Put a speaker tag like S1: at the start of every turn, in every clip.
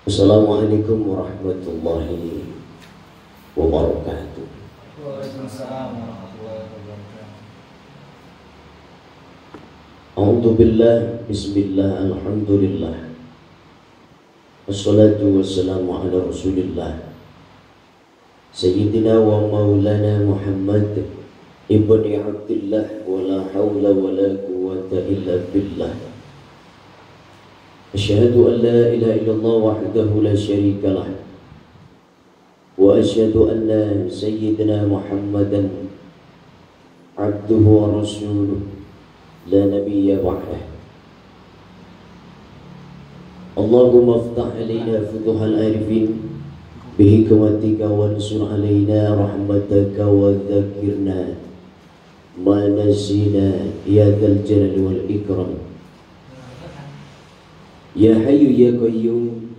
S1: Assalamualaikum warahmatullahi wabarakatuh.
S2: Waalaikumsalam warahmatullahi wabarakatuh.
S1: A'udzu billah, bismillah, alhamdulillah. Wassalatu wassalamu ala Rasulillah Sayyidina wa maulana Muhammad ibni Abdillah wa la hawla wa la quwwata illa billah. Asyhadu an la ilaha illallah wahdahu la syarika lah wa asyhadu anna sayyidina Muhammadan abduhu wa rasuluh la nabiyya ba'dah. Allahumma aftah alaina futuhal arifin bihikmatika wansur alaina rahmataka wa dzakirna ma nasina ya dzal jalali wal ikram. Ya Hayyu Ya Qayyum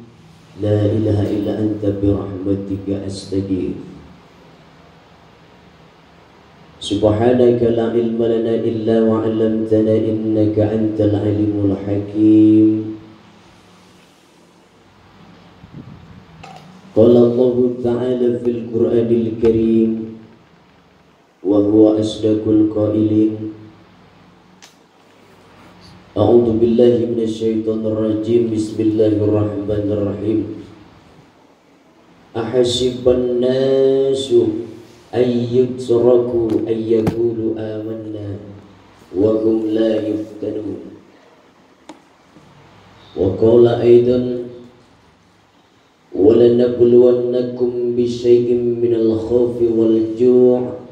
S1: La ilaha illa anta birahmatika astaghith. Subhanaka la ilma lana illa wa 'allamtana innaka antal alimul hakim. Qala Allah Ta'ala fil Qur'anil Karim wa huwa asdaqul qailin. A'udzu billahi minasyaitonir rajim. Bismillahirrahmanirrahim. Ahasiban nasu ay yutraku ay yaqulu amanna wa hum la yuftanun. Wa qala aidan wa lanabluwannakum bisyai'in minal khawfi wal ju'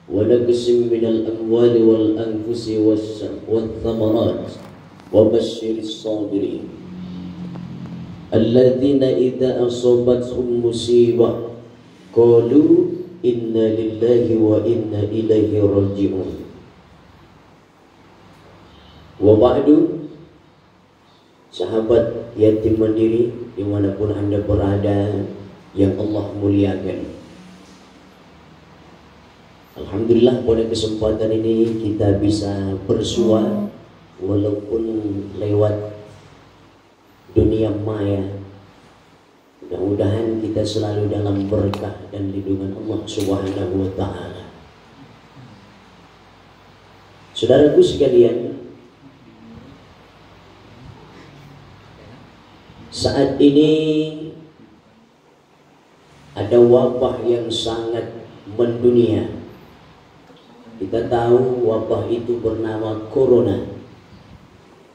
S1: wa naqsin minal amwali wal anfusi wath thamarat wa basyiris sabirin alladzina idza asabathum musibah qalu inna lillahi wa inna ilaihi raji'un. Wa ba'du, sahabat yatim mandiri dimanapun anda berada yang Allah muliakan, alhamdulillah pada kesempatan ini kita bisa bersua walaupun lewat dunia maya. Mudah-mudahan kita selalu dalam berkah dan lindungan Allah Subhanahu wa ta'ala. Saudaraku sekalian, saat ini ada wabah yang sangat mendunia. Kita tahu wabah itu bernama Corona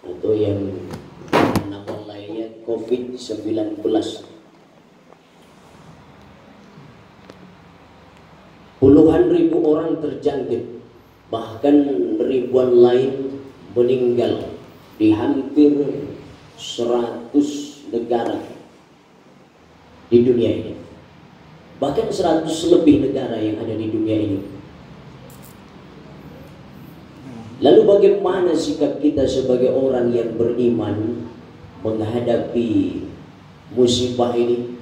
S1: atau yang nama lainnya COVID-19. Puluhan ribu orang terjangkit, bahkan ribuan lain meninggal di hampir 100 negara di dunia ini. Bahkan 100 lebih negara yang ada di dunia ini. Lalu bagaimana sikap kita sebagai orang yang beriman menghadapi musibah ini?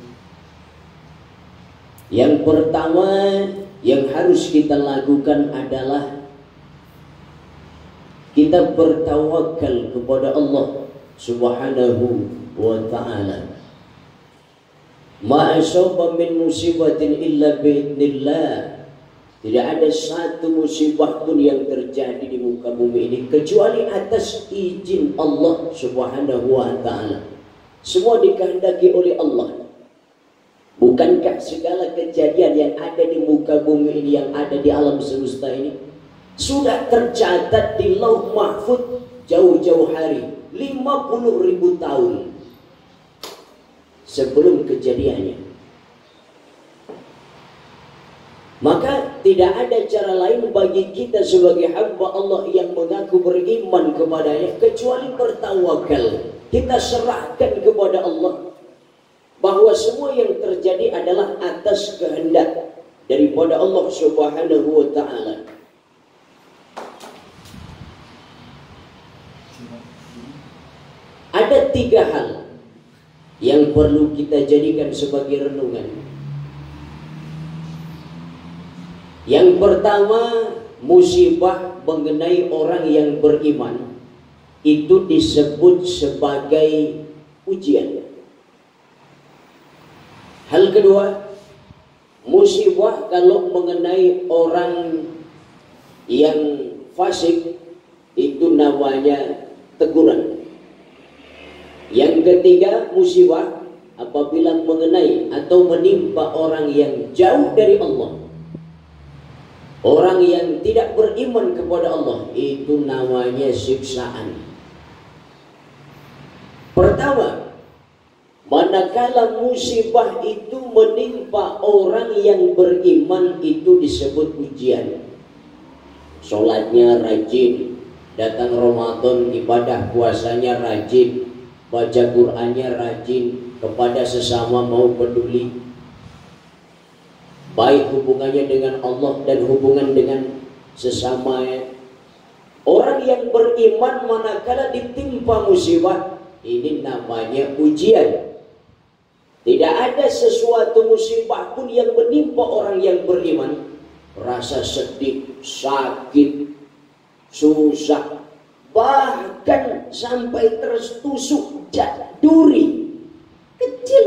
S1: Yang pertama yang harus kita lakukan adalah kita bertawakal kepada Allah Subhanahu wa ta'ala. Ma asaba min musibatin illa bi'idznillah. Tidak ada satu musibah pun yang terjadi di muka bumi ini kecuali atas izin Allah Subhanahu wa ta'ala. Semua dikehendaki oleh Allah. Bukankah segala kejadian yang ada di muka bumi ini, yang ada di alam semesta ini, sudah tercatat di Lauh Mahfuz jauh-jauh hari, 50.000 tahun sebelum kejadiannya. Maka tidak ada cara lain bagi kita sebagai hamba Allah yang mengaku beriman kepadanya kecuali bertawakal. Kita serahkan kepada Allah bahwa semua yang terjadi adalah atas kehendak daripada Allah Subhanahu wa ta'ala. Ada 3 hal yang perlu kita jadikan sebagai renungan. Yang pertama, musibah mengenai orang yang beriman itu disebut sebagai ujian. Hal kedua, musibah kalau mengenai orang yang fasik itu namanya teguran. Yang ketiga, musibah apabila mengenai atau menimpa orang yang jauh dari Allah, orang yang tidak beriman kepada Allah, itu namanya siksaan. Pertama, manakala musibah itu menimpa orang yang beriman, itu disebut ujian. Sholatnya rajin, datang Ramadan ibadah puasanya rajin, baca Qur'annya rajin, kepada sesama mau peduli, baik hubungannya dengan Allah dan hubungan dengan sesama. Orang yang beriman manakala ditimpa musibah, ini namanya ujian. Tidak ada sesuatu musibah pun yang menimpa orang yang beriman, rasa sedih, sakit, susah, bahkan sampai tertusuk duri kecil,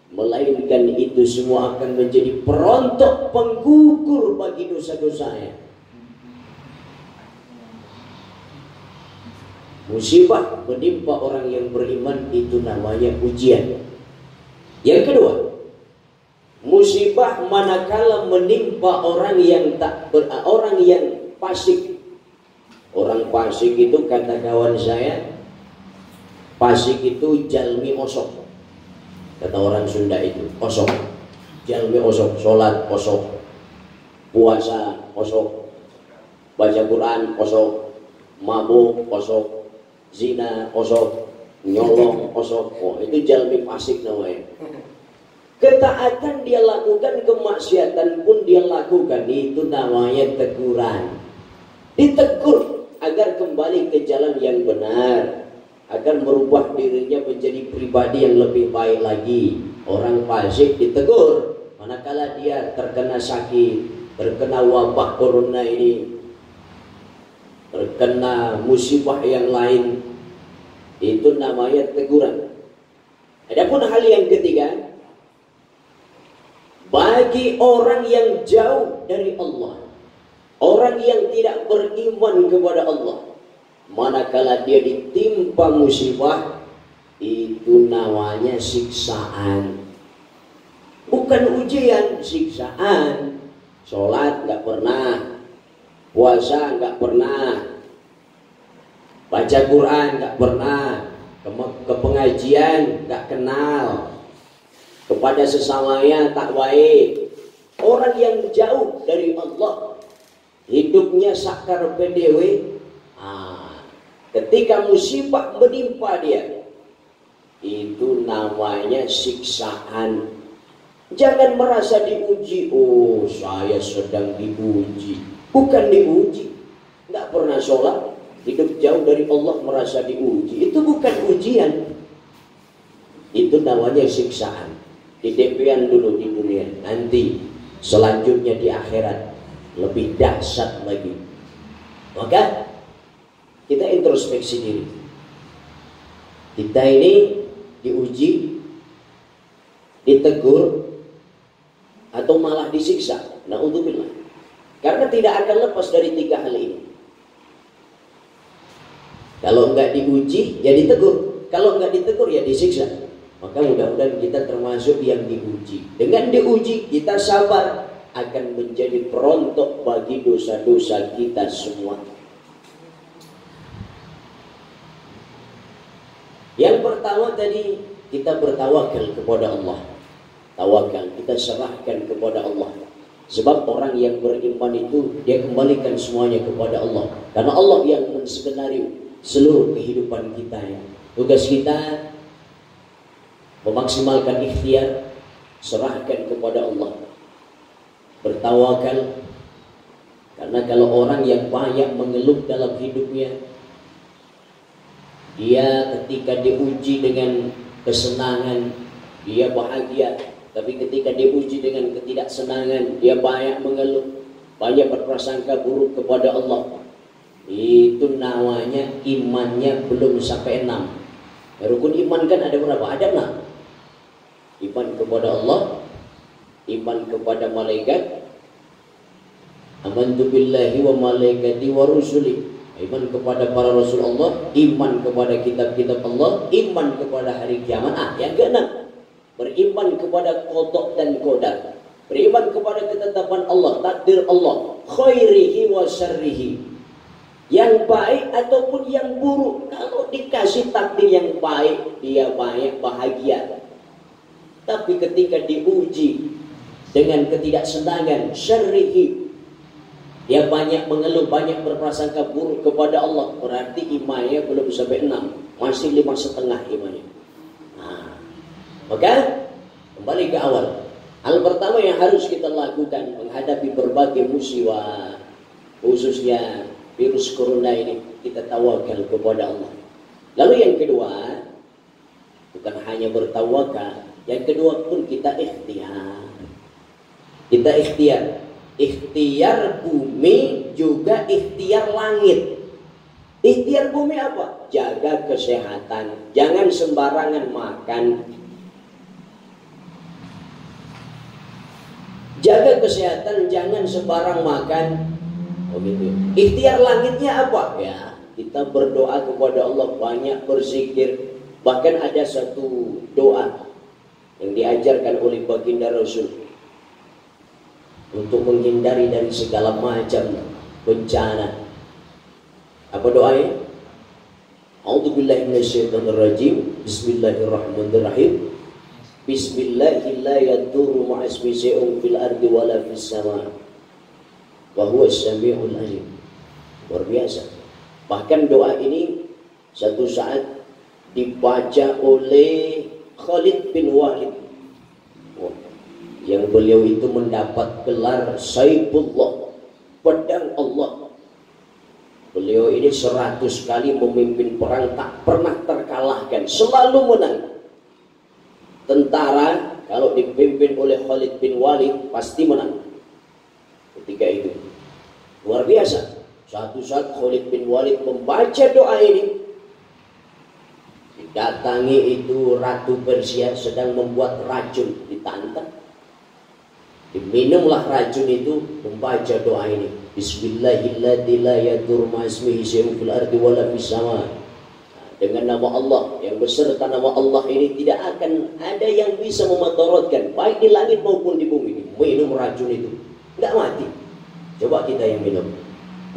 S1: melainkan itu semua akan menjadi perontok penggugur bagi dosa-dosanya. Musibah menimpa orang yang beriman itu namanya ujian. Yang kedua, musibah manakala menimpa orang yang orang yang fasik. Orang fasik itu, kata kawan saya, fasik itu jalmi osok. Kata orang Sunda itu osok, jalmi osok, sholat osok, puasa osok, baca Quran osok, mabuk osok, zina osok, nyolong osok. Oh, itu jalmi fasik namanya. Ketaatan dia lakukan, kemaksiatan pun dia lakukan, itu namanya teguran. Ditegur agar kembali ke jalan yang benar, agar merubah dirinya menjadi pribadi yang lebih baik lagi. Orang fasik ditegur manakala dia terkena sakit, terkena wabah corona ini, terkena musibah yang lain, itu namanya teguran. Adapun hal yang ketiga, bagi orang yang jauh dari Allah, orang yang tidak beriman kepada Allah, manakala dia ditimpa musibah, itu namanya siksaan. Bukan ujian, siksaan. Sholat nggak pernah, puasa nggak pernah, baca Quran nggak pernah, ke pengajian nggak kenal, kepada sesamanya tak baik. Orang yang jauh dari Allah, hidupnya sakar PDW, ketika musibah menimpa dia, itu namanya siksaan. Jangan merasa diuji. Oh, saya sedang diuji. Bukan diuji. Nggak pernah sholat, hidup jauh dari Allah, merasa diuji. Itu bukan ujian. Itu namanya siksaan. Didepian dulu di dunia, nanti selanjutnya di akhirat lebih dahsyat lagi. Maka kita introspeksi diri. Kita ini diuji, ditegur, atau malah disiksa. Na'udzubillah. Karena tidak akan lepas dari tiga hal ini. Kalau enggak diuji, ya ditegur. Kalau enggak ditegur, ya disiksa. Maka mudah-mudahan kita termasuk yang diuji. Dengan diuji, kita sabar, akan menjadi perontok bagi dosa-dosa kita semua. Yang pertama tadi, kita bertawakal kepada Allah. Tawakal, kita serahkan kepada Allah. Sebab orang yang beriman itu, dia kembalikan semuanya kepada Allah. Karena Allah yang menskenario seluruh kehidupan kita. Tugas kita memaksimalkan ikhtiar, serahkan kepada Allah, bertawakal. Karena kalau orang yang banyak mengeluh dalam hidupnya, dia ketika diuji dengan kesenangan, dia bahagia. Tapi ketika diuji dengan ketidaksenangan, dia banyak mengeluh, banyak berprasangka buruk kepada Allah. Itu namanya imannya belum sampai 6. Rukun iman kan ada berapa? Ada 6. Iman kepada Allah, iman kepada malaikat, amantu billahi wa malaikati wa rusuli, iman kepada para rasul Allah, iman kepada kitab-kitab Allah, iman kepada hari kiamat. Yang keenam, beriman kepada qada dan qadar, beriman kepada ketetapan Allah, takdir Allah, khairihi wa syarrihi, yang baik ataupun yang buruk. Kalau dikasih takdir yang baik, dia banyak bahagia. Tapi ketika diuji dengan ketidaksenangan, syarrihi, dia banyak mengeluh, banyak berprasangka buruk kepada Allah, berarti imannya belum sampai 6, masih 5,5 imannya. Maka kembali ke awal. Hal pertama yang harus kita lakukan menghadapi berbagai musibah, khususnya virus corona ini, kita tawakal kepada Allah. Lalu yang kedua, bukan hanya bertawakal, yang kedua pun kita ikhtiar. Kita ikhtiar. Ikhtiar bumi juga ikhtiar langit. Ikhtiar bumi apa? Jaga kesehatan, jangan sembarangan makan. Jaga kesehatan, jangan sembarang makan. Oh gitu. Ikhtiar langitnya apa? Ya, kita berdoa kepada Allah, banyak berzikir. Bahkan ada satu doa yang diajarkan oleh baginda Rasul untuk menghindari dari segala macam bencana. Apa doanya? A'udzubillahi minasyaitonirrajim. Bismillahirrahmanirrahim. Bismillahi la yadurru ma'asmi syai'un fil ardi wala fis sama' wa huwa as-sami'ul alim. Luar biasa. Bahkan doa ini satu saat dibaca oleh Khalid bin Walid, yang beliau itu mendapat gelar Saifullah, pedang Allah. Beliau ini 100 kali memimpin perang, tak pernah terkalahkan, selalu menang. Tentara kalau dipimpin oleh Khalid bin Walid pasti menang ketika itu. Luar biasa. Suatu saat Khalid bin Walid membaca doa ini, didatangi itu Ratu Persia sedang membuat racun, ditantang. Diminumlah racun itu, membaca doa ini. Bismillahilladzi la yadurru ma'asmihi syai'un fil ardi wala fis sama'. Dengan nama Allah yang beserta nama Allah ini tidak akan ada yang bisa memadaratkan, baik di langit maupun di bumi. Minum racun itu nggak mati. Coba kita yang minum,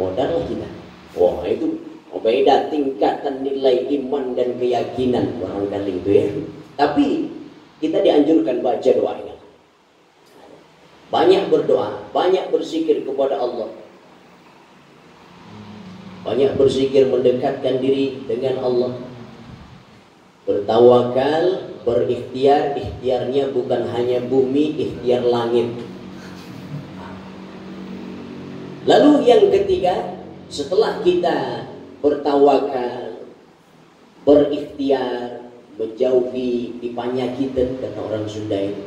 S1: modallah kita. Wah, itu beda tingkatan nilai iman dan keyakinan barangkali itu ya. Tapi kita dianjurkan baca doa ini. Banyak berdoa, banyak berzikir kepada Allah, banyak berzikir mendekatkan diri dengan Allah. Bertawakal, berikhtiar, ikhtiarnya bukan hanya bumi, ikhtiar langit. Lalu yang ketiga, setelah kita bertawakal, berikhtiar, menjauhi dipanyakitan, kata orang Sunda ini,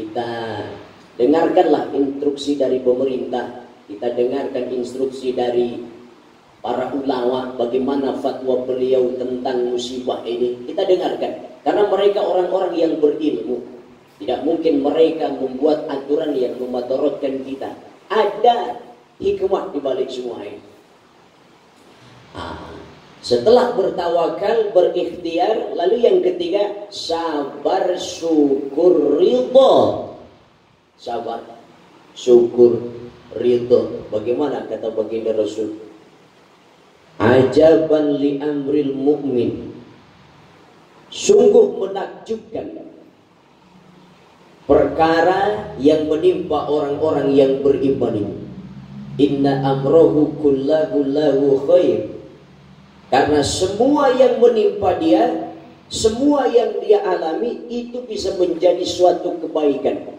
S1: kita dengarkanlah instruksi dari pemerintah, kita dengarkan instruksi dari para ulama, bagaimana fatwa beliau tentang musibah ini, kita dengarkan. Karena mereka orang-orang yang berilmu, tidak mungkin mereka membuat aturan yang memadaratkan kita. Ada hikmah di balik semua ini. Setelah bertawakal, berikhtiar, lalu yang ketiga, sabar, syukur, ridho. Sabar, syukur, ridho. Bagaimana kata baginda Rasul? Ajaban li amril mu'min. Sungguh menakjubkan perkara yang menimpa orang-orang yang beriman ini. Inna amrohu kullahu lahu khair. Karena semua yang menimpa dia, semua yang dia alami itu bisa menjadi suatu kebaikan.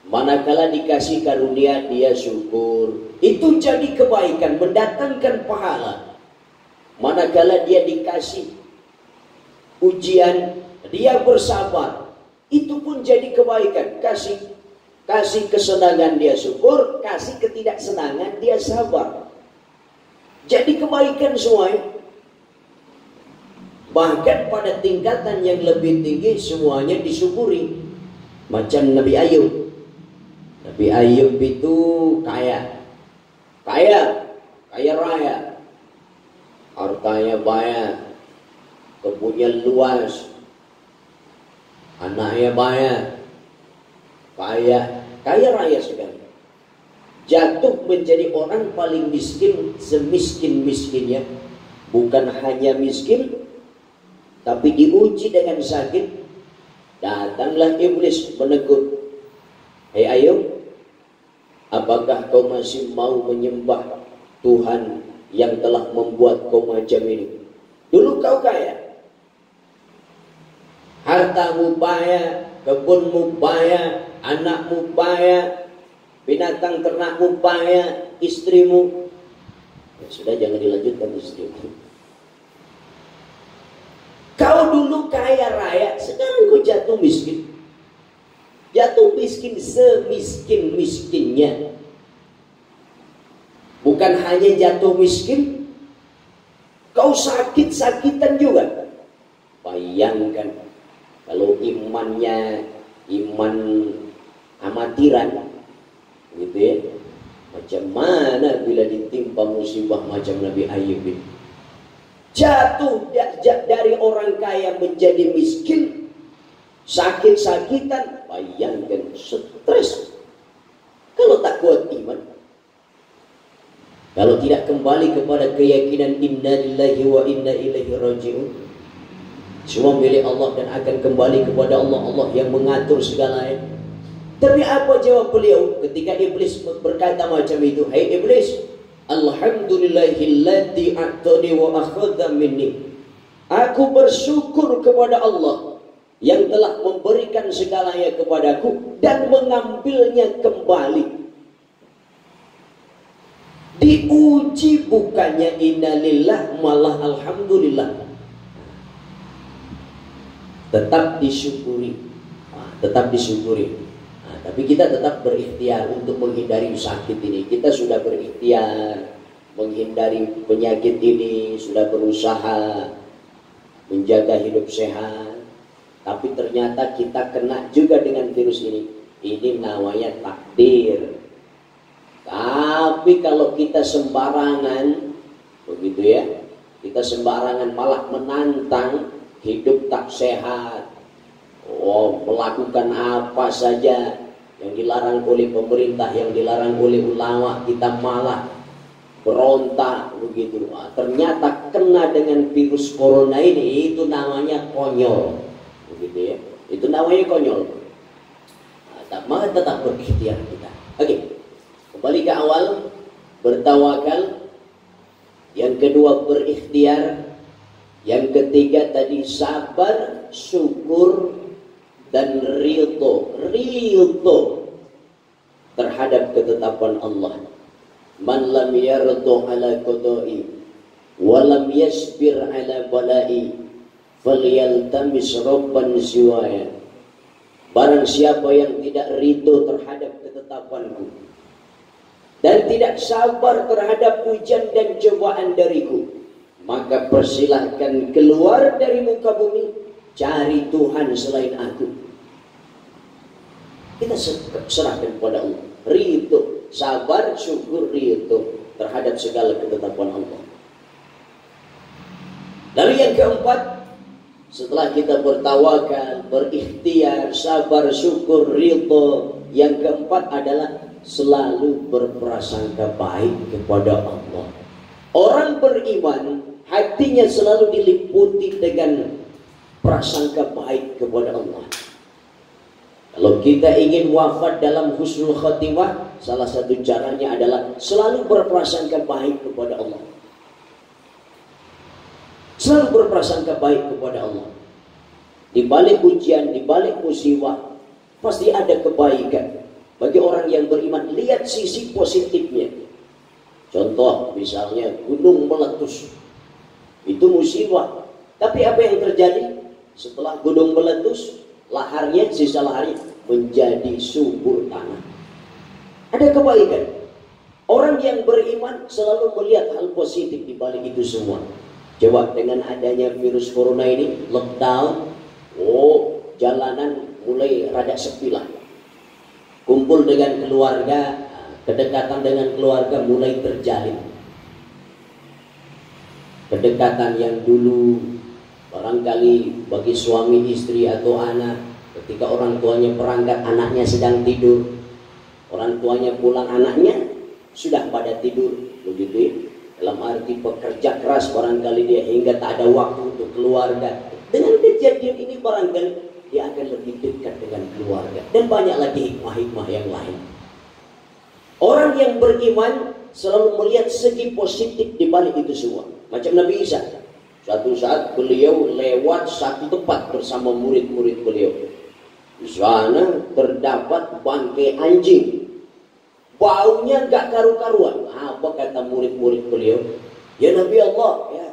S1: Manakala dikasih karunia, dia syukur, itu jadi kebaikan, mendatangkan pahala. Manakala dia dikasih ujian, dia bersabar, itu pun jadi kebaikan. Kasih kesenangan, dia syukur. Kasih ketidaksenangan, dia sabar. Jadi kebaikan semua. Bahkan pada tingkatan yang lebih tinggi semuanya disyukuri. Macam Nabi Ayub. Nabi Ayub itu kaya raya, hartanya banyak, kebunnya luas, anaknya banyak, kaya raya sekali. Jatuh menjadi orang paling miskin, semiskin-miskinnya. Bukan hanya miskin, tapi diuji dengan sakit. Datanglah iblis menegur, "Hei Ayub, apakah kau masih mau menyembah Tuhan yang telah membuat kau macam ini? Dulu kau kaya, hartamu banyak, kebunmu banyak, anakmu banyak, binatang ternakmu banyak, istrimu." Ya sudah, jangan dilanjutkan istrimu. Kau dulu kaya raya, sekarang kau jatuh miskin. Jatuh miskin semiskin-miskinnya. Bukan hanya jatuh miskin, kau sakit-sakitan juga. Bayangkan kalau imannya iman amatiran, gitu ya. Macam mana bila ditimpa musibah macam Nabi Ayub ini? Jatuh dari orang kaya menjadi miskin, sakit-sakitan, bayangkan stres. Kalau tak kuat iman, kalau tidak kembali kepada keyakinan inna lillahi wa inna ilaihi raji'un, semua milik Allah dan akan kembali kepada Allah, Allah yang mengatur segalanya. Tapi apa jawab beliau ketika iblis berkata macam itu? "Hai iblis, alhamdulillahilladzi a'tani wa akhadha minni." Aku bersyukur kepada Allah yang telah memberikan segalanya kepadaku dan mengambilnya kembali. Diuji bukannya innalillah, malah alhamdulillah. Tetap disyukuri. Tetap disyukuri. Tapi kita tetap berikhtiar untuk menghindari sakit ini. Kita sudah berikhtiar menghindari penyakit ini, sudah berusaha menjaga hidup sehat. Tapi ternyata kita kena juga dengan virus ini. Ini namanya takdir. Tapi kalau kita sembarangan, begitu ya, kita sembarangan malah menantang hidup tak sehat. Melakukan apa saja yang dilarang oleh pemerintah, yang dilarang oleh ulama, kita malah berontak begitu. Ternyata kena dengan virus corona ini, itu namanya konyol, begitu ya. Itu namanya konyol. Maka tetap berikhtiar kita. Oke, kembali ke awal, bertawakal. Yang kedua berikhtiar. Yang ketiga tadi sabar, syukur, dan ridho terhadap ketetapan Allah. Man lam yardo ala qada'i wa lam yasbir ala bala'i falyaltamis rabban siwaya. Barang siapa yang tidak ridho terhadap ketetapanku dan tidak sabar terhadap ujian dan cobaan dariku, maka persilahkan keluar dari muka bumi, cari Tuhan selain aku. Kita serahkan kepada Allah. Ridho, sabar, syukur, ridho terhadap segala ketetapan Allah. Lalu yang keempat, setelah kita bertawakal, berikhtiar, sabar, syukur, ridho, yang keempat adalah selalu berprasangka baik kepada Allah. Orang beriman, hatinya selalu diliputi dengan prasangka baik kepada Allah. Kalau kita ingin wafat dalam husnul khatimah, salah satu caranya adalah selalu berprasangka baik kepada Allah. Selalu berprasangka baik kepada Allah. Di balik ujian, di balik musibah, pasti ada kebaikan. Bagi orang yang beriman, lihat sisi positifnya. Contoh, misalnya gunung meletus. Itu musibah. Tapi apa yang terjadi? Setelah gunung meletus, laharnya, sisa laharnya menjadi subur tanah. Ada kebaikan. Orang yang beriman selalu melihat hal positif di balik itu semua. Coba dengan adanya virus corona ini, lockdown, jalanan mulai rada sepi lah. Kumpul dengan keluarga, kedekatan dengan keluarga mulai terjalin. Kedekatan yang dulu barangkali bagi suami istri atau anak, ketika orang tuanya berangkat anaknya sedang tidur, orang tuanya pulang anaknya sudah pada tidur, begitu ya. Dalam arti pekerja keras barangkali dia hingga tak ada waktu untuk keluarga. Dengan kejadian ini barangkali dia akan lebih dekat dengan keluarga. Dan banyak lagi hikmah-hikmah yang lain. Orang yang beriman selalu melihat segi positif di balik itu semua. Macam Nabi Isa. Suatu saat beliau lewat satu tempat bersama murid-murid beliau. Di sana terdapat bangkai anjing. Baunya gak karu-karuan. Apa kata murid-murid beliau? Ya Nabi Allah, ya,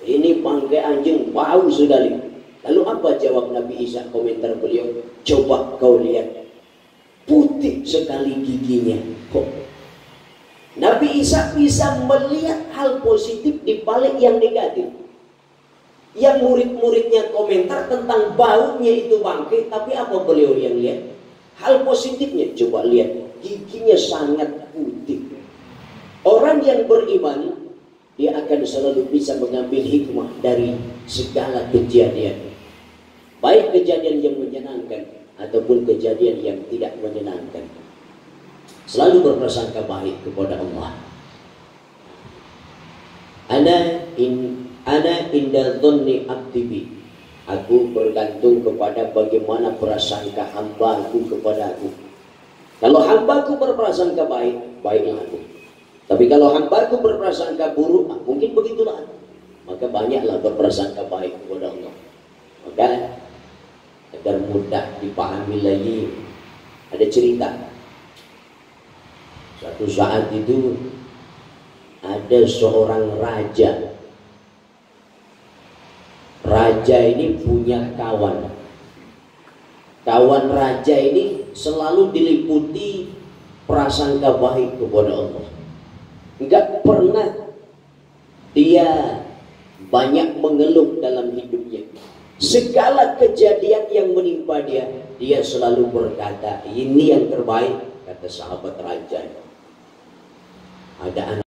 S1: ini bangkai anjing bau sekali. Lalu apa jawab Nabi Isa? Komentar beliau, coba kau lihat, putih sekali giginya. Kok Nabi Isa bisa melihat hal positif di balik yang negatif. Yang murid-muridnya komentar tentang baunya itu bangkai, tapi apa beliau yang lihat? Hal positifnya, coba lihat, giginya sangat putih. Orang yang beriman, dia akan selalu bisa mengambil hikmah dari segala kejadian. Baik kejadian yang menyenangkan ataupun kejadian yang tidak menyenangkan. Selalu berprasangka baik kepada Allah. Ana inda dhanni abdi bi. Aku bergantung kepada bagaimana prasangka hamba-Ku kepada Aku. Kalau hamba-Ku berprasangka baik, baiklah aku. Tapi kalau hamba-Ku berprasangka buruk, mungkin begitulah. Maka banyaklah berprasangka baik kepada Allah. Maka agar mudah dipahami lagi, ada cerita. Suatu saat itu ada seorang raja. Raja ini punya kawan. Kawan raja ini selalu diliputi prasangka baik kepada Allah. Enggak pernah dia banyak mengeluh dalam hidupnya. Segala kejadian yang menimpa dia, dia selalu berkata, ini yang terbaik, kata sahabat raja. Ada anak